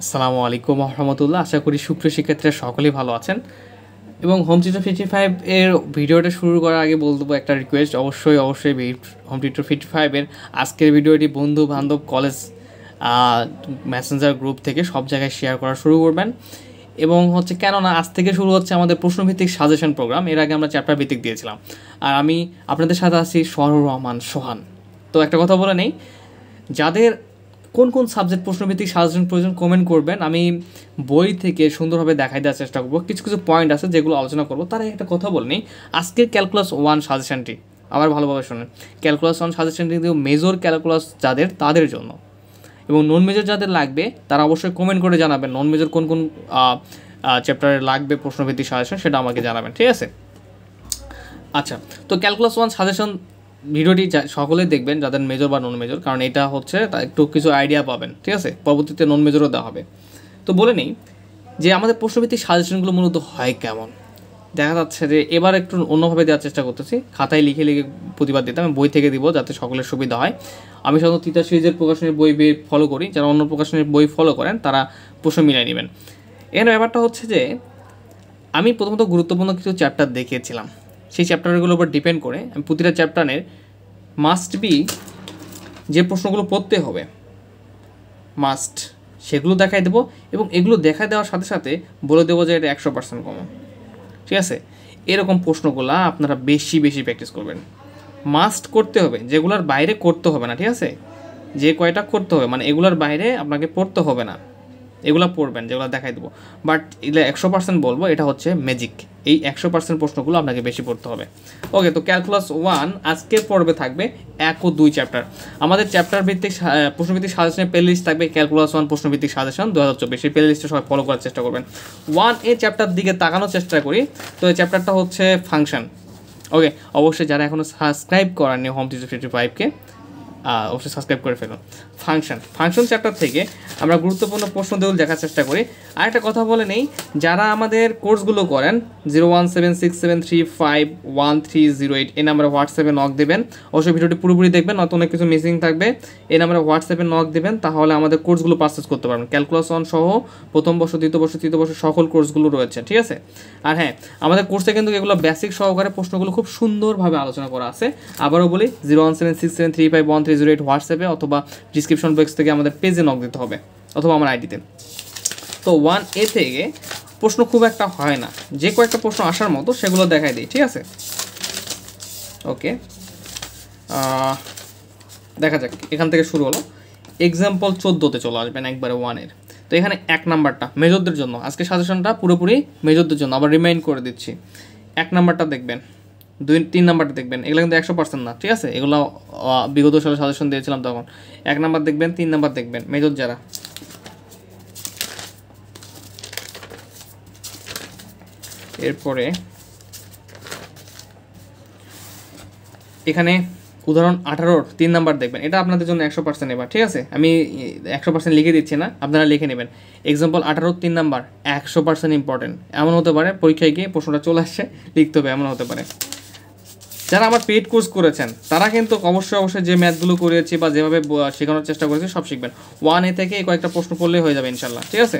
আসসালামু আলাইকুম রহমতুল্লাহ। আশা করি সুপ্রিয় শিক্ষার্থীরা সকলেই ভালো আছেন। এবং হোম টিউটর 55 এর ভিডিওটা শুরু করার আগে বলতে একটা রিকোয়েস্ট, অবশ্যই হোম টিউটর 55 এর আজকের ভিডিওটি বন্ধু বান্ধব কলেজ মেসেঞ্জার গ্রুপ থেকে সব জায়গায় শেয়ার করা শুরু করবেন। এবং কেননা আজ থেকে শুরু হচ্ছে আমাদের প্রশ্নভিত্তিক সাজেশন প্রোগ্রাম। এর আগে আমরা চ্যাপ্টার ভিত্তিক দিয়েছিলাম, আর আমি আপনাদের সাথে আছি সরুর রহমান সোহান। তো একটা কথা বলে নেই, যাদের কোন কোন সাবজেক্ট প্রশ্নভিত্তিক সাজেশন প্রয়োজন কমেন্ট করবেন, আমি বই থেকে সুন্দরভাবে দেখাই দেওয়ার চেষ্টা করবো। কিছু কিছু পয়েন্ট আছে যেগুলো আলোচনা করবো। তার একটা কথা বলে নিই, আজকের ক্যালকুলাস 1 সাজেশনটি আবার ভালোভাবে শোনেন। ক্যালকুলাস 1 সাজেশনটি কিন্তু মেজর ক্যালকুলাস যাদের তাদের জন্য, এবং নন মেজর যাদের লাগবে তারা অবশ্যই কমেন্ট করে জানাবেন নন মেজর কোন কোন চ্যাপ্টারে লাগবে প্রশ্নভিত্তিক সাজেশন, সেটা আমাকে জানাবেন, ঠিক আছে? আচ্ছা, তো ক্যালকুলাস 1 সাজেশন ভিডিওটি সকলেই দেখবেন যাদের মেজর বা নন মেজর, কারণ এটা একটু কিছু আইডিয়া পাবেন, ঠিক আছে? পরবর্তীতে নন মেজরও দেওয়া হবে। তো বলে নেই যে আমাদের প্রশ্নভিত্তিক সাজেশনগুলো মূলত হয় কেমন। দেখা যাচ্ছে যে এবার একটু অন্যভাবে দেওয়ার চেষ্টা করতেছি, খাতায় লিখে লিখে প্রতিবাদ দিতে আমি বই থেকে দিব যাতে সকলের সুবিধা হয়। আমি সাধারণত তিতাস সিরিজের প্রকাশনের বই ফলো করি, যারা অন্য প্রকাশনের বই ফলো করেন তারা প্রশ্ন মিলাই নেবেন। এখানে ব্যাপারটা যে আমি প্রথমত গুরুত্বপূর্ণ কিছু চ্যাপ্টার দেখিয়েছিলাম, সেই চ্যাপ্টারগুলোর উপর ডিপেন্ড করে আমি প্রতিটা চ্যাপ্টারের মাস্ট বি যে প্রশ্নগুলো পড়তে হবে মাস্ট সেগুলো দেখাই দেবো, এবং এগুলো দেখা দেওয়ার সাথে সাথে বলে দেবো যে এটা 100% কমন, ঠিক আছে? এরকম প্রশ্নগুলো আপনারা বেশি বেশি প্র্যাকটিস করবেন। মাস্ট করতে হবে, যেগুলোর বাইরে করতে হবে না, ঠিক আছে? যে কয়টা করতে হবে মানে এগুলোর বাইরে আপনাকে পড়তে হবে না, এগুলো পড়বেন যেগুলো দেখাই দেবো। বাট এগুলো 100% বলবো, এটা ম্যাজিক। এই 100% প্রশ্নগুলো আপনাকে বেশি পড়তে হবে। ওকে, তো ক্যালকুলাস 1 আজকের পর্বে থাকবে 1 ও 2 চ্যাপ্টার। আমাদের চ্যাপ্টার ভিত্তিক প্রশ্নভিত্তিক সাজেশনের প্লে লিস্ট থাকবে ক্যালকুলাস 1 প্রশ্নভিত্তিক সাজেশন 2024। এই প্লে লিস্টে সবাই ফলো করার চেষ্টা করবেন। 1A চ্যাপ্টার দিকে তাকানোর চেষ্টা করি। তো এই চ্যাপ্টারটা ফাংশন। ওকে, অবশ্যই যারা এখনও সাবস্ক্রাইব করেননি হোম টিউটর 55-কে অবশ্যই সাবস্ক্রাইব করে ফেলুন। ফাংশন চ্যাপ্টার থেকে আমরা গুরুত্বপূর্ণ প্রশ্নগুলো দেখার চেষ্টা করি। আরেকটা কথা বলে নেই, যারা আমাদের কোর্সগুলো করেন 0176735130 এই নাম্বারে হোয়াটসঅ্যাপে নক দেবেন। অবশ্যই ভিডিওটি পুরোপুরি দেখবেন, নয়তো অনেক কিছু মিসিং থাকবে। এই নাম্বারে হোয়াটসঅ্যাপে নক দেবেন, তাহলে আমাদের কোর্সগুলো পারচেস করতে পারবেন। ক্যালকুলাস 1 সহ প্রথম বর্ষ, দ্বিতীয় বর্ষ, তৃতীয় বর্ষ সকল কোর্সগুলো রয়েছে, ঠিক আছে? আর হ্যাঁ, আমাদের কোর্সে কিন্তু এগুলো বেসিক সহকারে প্রশ্নগুলো খুব সুন্দরভাবে আলোচনা করা আছে। আবারও বলি, 0176735130 হোয়াটসঅ্যাপে অথবা ডিসক্রিপশন বক্স থেকে আমাদের পেজে নক দিতে হবে, অথবা আমার আইডিতে। তো 1A থেকে প্রশ্ন খুব একটা হয় না, যে কয়েকটা প্রশ্ন আসার মতো সেগুলো দেখাই দিই, ঠিক আছে? ওকে, দেখা যাক, এখান থেকে শুরু হলো। এক্সাম্পল 14-তে চলে আসবেন একবারে 1-এর। তো এখানে 1 নাম্বারটা মেজরদের জন্য, আজকে সাজেশনটা পুরোপুরি মেজরদের জন্য, আবার রিমাইন্ড করে দিচ্ছি। 1 নাম্বারটা দেখবেন, 2-3 নাম্বারটা দেখবেন, এগুলো কিন্তু 100% না, ঠিক আছে? এগুলো বিগত সালে সাজেশন দিয়েছিলাম তখন। 1 নাম্বার দেখবেন, 3 নাম্বার দেখবেন, মেজর যারা। এরপরে এখানে উদাহরণ 18-র 3 নাম্বার দেখবেন, এটা আপনাদের জন্য 100% এবার, ঠিক আছে? আমি 100% লিখে দিচ্ছি না, আপনারা লিখে নেবেন। এক্সাম্পল 18-র 3 নাম্বার 100% ইম্পর্টেন্ট। এমন হতে পারে পরীক্ষায় গিয়ে প্রশ্নটা চলে আসছে, লিখতে হবে, এমন হতে পারে। যারা আমার পেইড কোর্স করেছেন তারা কিন্তু অবশ্যই যে ম্যাথগুলো করিয়েছি বা যেভাবে শেখানোর চেষ্টা করেছি সব শিখবেন। 1A থেকে কয়েকটা প্রশ্ন পড়লেই হয়ে যাবে ইনশাল্লাহ, ঠিক আছে?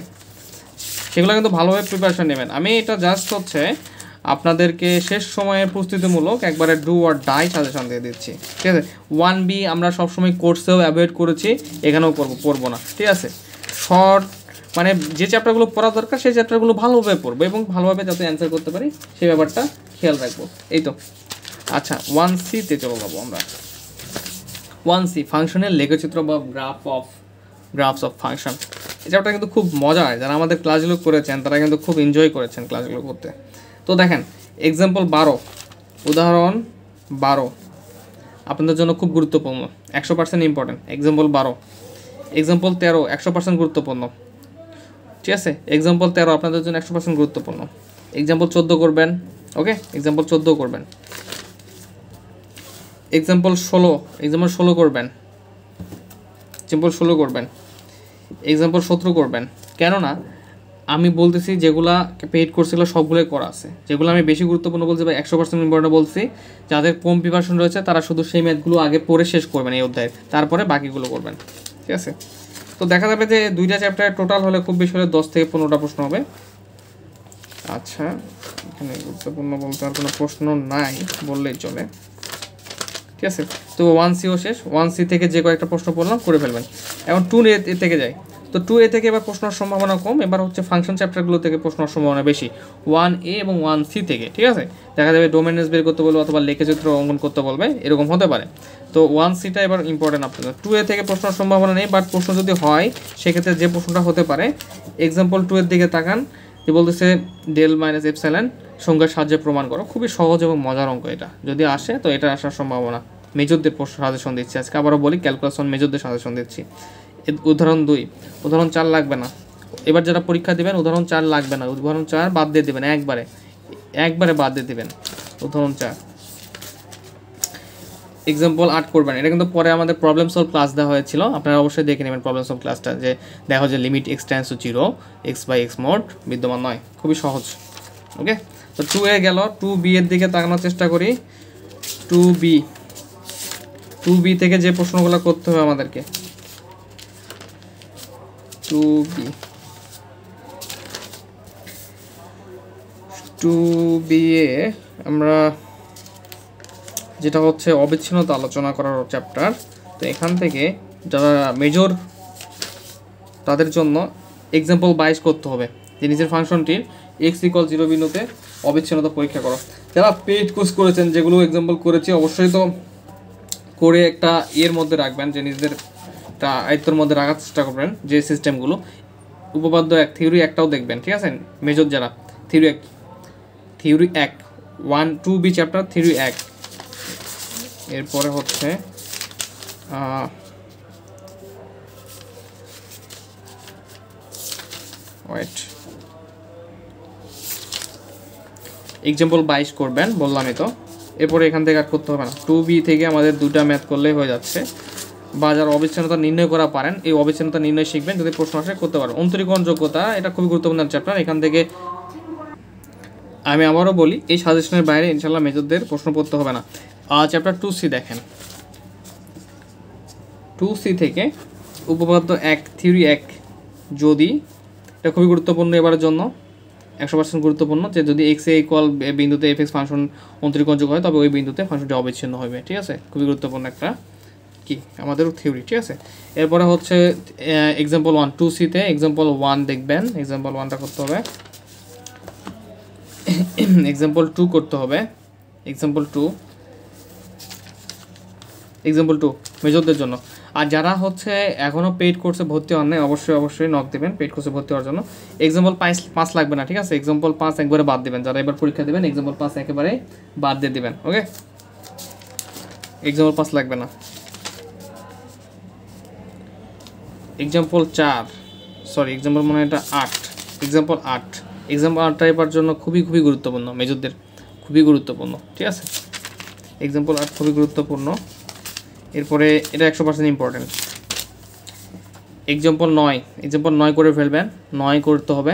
সেগুলো কিন্তু ভালোভাবে প্রিপারেশন নেবেন। আমি এটা জাস্ট আপনাদেরকে শেষ সময়ের প্রস্তুতিমূলক একবারে ডু অর ডাই সাজেশন দিয়ে দিচ্ছি, ঠিক আছে? 1B আমরা সবসময় কোর্সেও অ্যাভয়েড করেছি, এখানেও পড়বো না, ঠিক আছে? শর্ট মানে যে চ্যাপ্টারগুলো পড়া দরকার সেই চ্যাপ্টারগুলো ভালোভাবে পড়বো, এবং ভালোভাবে যাতে অ্যান্সার করতে পারি সেই ব্যাপারটা খেয়াল রাখবো। এই তো। আচ্ছা, 1C-তে চলে যাবো আমরা। 1C ফাংশনের লেখচিত্র বা গ্রাফস অফ ফাংশন। এই চ্যাপ্টারটা কিন্তু খুব মজার, যারা আমাদের ক্লাসগুলো করেছেন তারা কিন্তু খুব এনজয় করেছেন ক্লাসগুলো করতে। তো দেখেন, এক্সাম্পল 12, উদাহরণ 12 আপনাদের জন্য খুব গুরুত্বপূর্ণ, 100% ইম্পর্টেন্ট। এক্সাম্পল 12, এক্সাম্পল 13 100% গুরুত্বপূর্ণ, ঠিক আছে? এক্সাম্পল 13 আপনাদের জন্য 100% গুরুত্বপূর্ণ। এক্সাম্পল 14 করবেন, ওকে? এক্সাম্পল 14 করবেন। এক্সাম্পল 16 করবেন। এক্সাম্পল 16 করবেন। এক্সাম্পল 17 করবেন। কেননা আমি বলতেছি যেগুলা পেইড কোর্সগুলো সবগুলোই করা আছে, যেগুলো আমি বেশি গুরুত্বপূর্ণ বলছি বা 100% ইম্পর্টেন্ট বলছি, যাদের কম প্রিপারেশন রয়েছে তারা শুধু সেই ম্যাথগুলো আগে পড়ে শেষ করবেন এই অধ্যায়ের, তারপরে বাকিগুলো করবেন, ঠিক আছে? তো দেখা যাবে যে 2টা চ্যাপ্টার টোটাল হলে খুব বেশি হলে 10 থেকে 15টা প্রশ্ন হবে। আচ্ছা, এখানে গুরুত্বপূর্ণ বলতে আর কোনো প্রশ্ন নাই বললেই চলে, ঠিক আছে। তো 1Cও শেষ, 1C থেকে যে কয়েকটা প্রশ্ন পড়লাম করে ফেলবেন। এখন 2A থেকে যাই। তো 2A থেকে এবার প্রশ্নের সম্ভাবনা কম, এবার হচ্ছে ফাংশন চ্যাপ্টারগুলো থেকে প্রশ্নের সম্ভাবনা বেশি 1A এবং 1C থেকে, ঠিক আছে। দেখা যাবে ডোমেনেস বের করতে বলবে অথবা লেখচিত্র অঙ্কন করতে বলবে, এরকম হতে পারে। তো 1Cটা এবার ইম্পর্টেন্ট আপনাদের। 2A থেকে প্রশ্নের সম্ভাবনা নেই, বাট প্রশ্ন যদি হয় সেক্ষেত্রে যে প্রশ্নটা হতে পারে, এক্সাম্পল 2 এর দিকে তাকান, যে বলতেছে ডেল মাইনাস এপসাইলন সংখ্যার সাহায্যে প্রমাণ করো। খুবই সহজ এবং মজার অঙ্ক এটা, যদি আসে তো এটা আসার সম্ভাবনা। মেজরদের সাজেশন দিচ্ছি আজকে, আবারও বলি ক্যালকুলেশন মেজরদের সাজেশন দিচ্ছি। উদাহরণ 2, উদাহরণ 4 লাগবে না। এবার যারা পরীক্ষা দেবেন উদাহরণ 4 লাগবে না, উদাহরণ 4 বাদ দিয়ে দেবেন, একবারে বাদ দিয়ে দেবেন উদাহরণ 4। এক্সাম্পল 8 করবেন, এটা কিন্তু পরে আমাদের প্রবলেম সলভ ক্লাস দেওয়া হয়েছিল, আপনারা অবশ্যই দেখে নেবেন প্রবলেম সলভ ক্লাসটা, যে দেখো যে limit x tends to 0 x/x mode বিদ্যমান নয়। খুবই সহজ। ওকে, তো 2A গেল। 2B এর দিকে তাকানোর চেষ্টা করি। 2B থেকে যে প্রশ্নগুলো করতে হবে আমাদেরকে, 2B এ আমরা যেটা হচ্ছে অবিচ্ছিন্নতা আলোচনা করার চ্যাপ্টার। তো এখান থেকে যারা মেজর তাদের জন্য এক্সাম্পল 22 করতে হবে, যে নিজের ফাংশনটির x=0 বিন্দুতে অবিচ্ছিন্নতা পরীক্ষা করো। যারা পেইড কোর্স করেছেন, যেগুলো এক্সাম্পল করেছি, অবশ্যই তো করে একটা এর মধ্যে রাখবেন, যে নিজেদের একটা আয়ত্তের মধ্যে রাখার চেষ্টা করবেন, যে সিস্টেমগুলো। উপপাদ্য 1 থিওরি 1টাও দেখবেন, ঠিক আছে। মেজর যারা থিওরি 1 2B চ্যাপ্টার থিওরি 1। এরপরে হচ্ছে এক্সাম্পল 22 করবেন, বললামই তো। এরপরে এখান থেকে আর করতে হবে না। 2B থেকে আমাদের 2টা ম্যাথ করলেই হয়ে যাচ্ছে। বা যারা অবিচ্ছিন্নতা নির্ণয় করা পারেন, এই অবিচ্ছিন্নতা নির্ণয় শিখবেন, যদি প্রশ্ন আসে করতে পারেন। অন্তরীকরণ যোগ্যতা, এটা খুবই গুরুত্বপূর্ণ চ্যাপ্টার। এখান থেকে আমি আবারও বলি, এই সাজেশনের বাইরে ইনশাল্লাহ মেজরদের প্রশ্ন পড়তে হবে না। চ্যাপ্টার 2C দেখেন। 2C থেকে উপপাদ্য 1 থিওরি 1, যদি এটা খুবই গুরুত্বপূর্ণ এবারের জন্য, 100% গুরুত্বপূর্ণ, যে যদি x=, বিন্দুতে f(x) ফাংশন অন্তরীকরণযোগ্য হয়, তবে ওই বিন্দুতে ফাংশনটি অবিচ্ছিন্ন হবে, ঠিক আছে। খুবই গুরুত্বপূর্ণ একটা কি আমাদের থিওরি, ঠিক আছে। এরপরে হচ্ছে এক্সাম্পল 1 2C তে এক্সাম্পল 1 দেখবেন। এক্সাম্পল 1টা করতে হবে, এক্সাম্পল 2 করতে হবে। এক্সাম্পল 2 মেজরদের জন্য। আর যারা হচ্ছে এখনও পেইড কোর্সে ভর্তি হন নাই, অবশ্যই নক দেবেন পেইড কোর্সে ভর্তি হওয়ার জন্য। এক্সাম্পল 5 লাগবে না, ঠিক আছে। এক্সাম্পল 5 একবারে বাদ দেবেন, যারা এবার পরীক্ষা দেবেন এক্সাম্পল 5 একেবারে বাদ দিয়ে দেবেন। ওকে, এক্সাম্পল 5 লাগবে না। এক্সাম্পল 4, সরি এক্সাম্পল মনে হয় এটা 8, এক্সাম্পল 8টা এবার জন্য খুবই গুরুত্বপূর্ণ, মেজরদের খুবই গুরুত্বপূর্ণ, ঠিক আছে। এক্সাম্পল 8 খুবই গুরুত্বপূর্ণ। এরপরে এটা 100% ইম্পর্টেন্ট। এক্সাম্পল 9 করে ফেলবেন, 9 করতে হবে।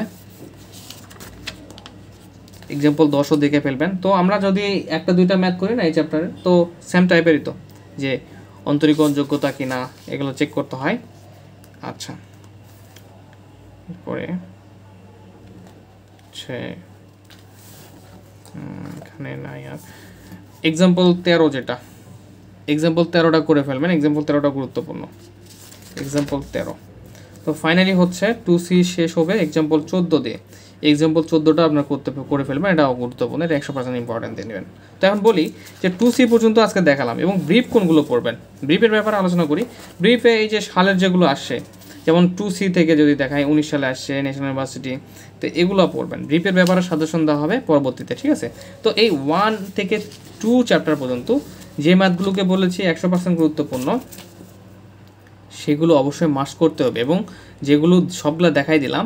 এক্সাম্পল 10ও দেখে ফেলবেন। তো আমরা যদি একটা 2টা ম্যাথ করি না এই চ্যাপ্টারে, তো সেম টাইপেরই তো, যে অন্তরীকরণ যোগ্যতা কিনা এগুলো চেক করতে হয়। আচ্ছা, এরপরে এখানে নাই আর। এক্সাম্পল 13 যেটা, এক্সাম্পল 13টা করে ফেলবেন। এক্সাম্পল 13টা গুরুত্বপূর্ণ, এক্সাম্পল 13। তো ফাইনালি হচ্ছে 2C শেষ হবে এক্সাম্পল 14 দিয়ে। এক্সাম্পল 14টা আপনার করে ফেলবেন, এটাও গুরুত্বপূর্ণ, এটা 100% ইম্পর্টেন্ট দিয়ে নেবেন। তো এখন বলি যে 2C পর্যন্ত আজকে দেখালাম, এবং ব্রিফ কোনগুলো পড়বেন, ব্রিফের ব্যাপারে আলোচনা করি। ব্রিফে এই যে সালের যেগুলো আসছে, যেমন 2C থেকে যদি দেখায় 19 সালে আসছে ন্যাশনাল ইউনিভার্সিটি, তো এগুলো পড়বেন। ব্রিফের ব্যাপারে সাজেশন দেওয়া হবে পরবর্তীতে, ঠিক আছে। তো এই 1 থেকে 2 চ্যাপ্টার পর্যন্ত যে ম্যাথগুলোকে বলেছি 100% গুরুত্বপূর্ণ, সেগুলো অবশ্যই মাস্ট করতে হবে, এবং যেগুলো সবগুলো দেখাই দিলাম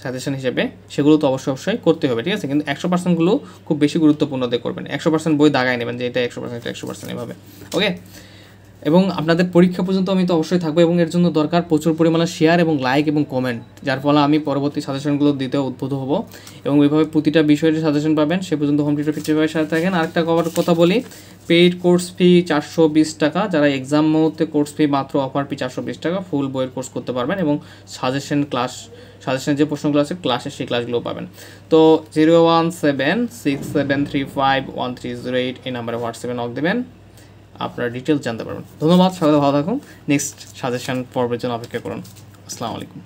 সাজেশন হিসেবে, সেগুলো তো অবশ্যই করতে হবে, ঠিক আছে। কিন্তু 100%গুলো খুব বেশি গুরুত্বপূর্ণ দিয়ে করবেন। 100% বই দাগায় নেবেন যে এটা 100%, এটা 100% এভাবে। ওকে, এবং আপনাদের পরীক্ষা পর্যন্ত আমি তো অবশ্যই থাকবো, এবং এর জন্য দরকার প্রচুর পরিমাণে শেয়ার এবং লাইক এবং কমেন্ট, যার ফলে আমি পরবর্তী সাজেশনগুলো দিতে উদ্বুদ্ধ হব এবং ওইভাবে প্রতিটা বিষয়ের সাজেশন পাবেন। সে পর্যন্ত হোম টিউটর 55 সাথে থাকেন। আরেকটা কথা বলি, পেইড কোর্স ফি 420 টাকা, যারা এক্সাম মুহূর্তে কোর্স ফি মাত্র অফার ফি 420 টাকা, ফুল বইয়ের কোর্স করতে পারবেন এবং সাজেশনের যে প্রশ্নগুলো আছে ক্লাসে সেই ক্লাসগুলো পাবেন। তো 01767351308 এই নাম্বারে হোয়াটসঅ্যাপে নক দেবেন, আপনারা ডিটেলস জানতে পারবেন। ধন্যবাদ, সবাই ভালো থাকুন। নেক্সট সাজেশন পর্বের জন্য অপেক্ষা করুন। আসসালামু আলাইকুম।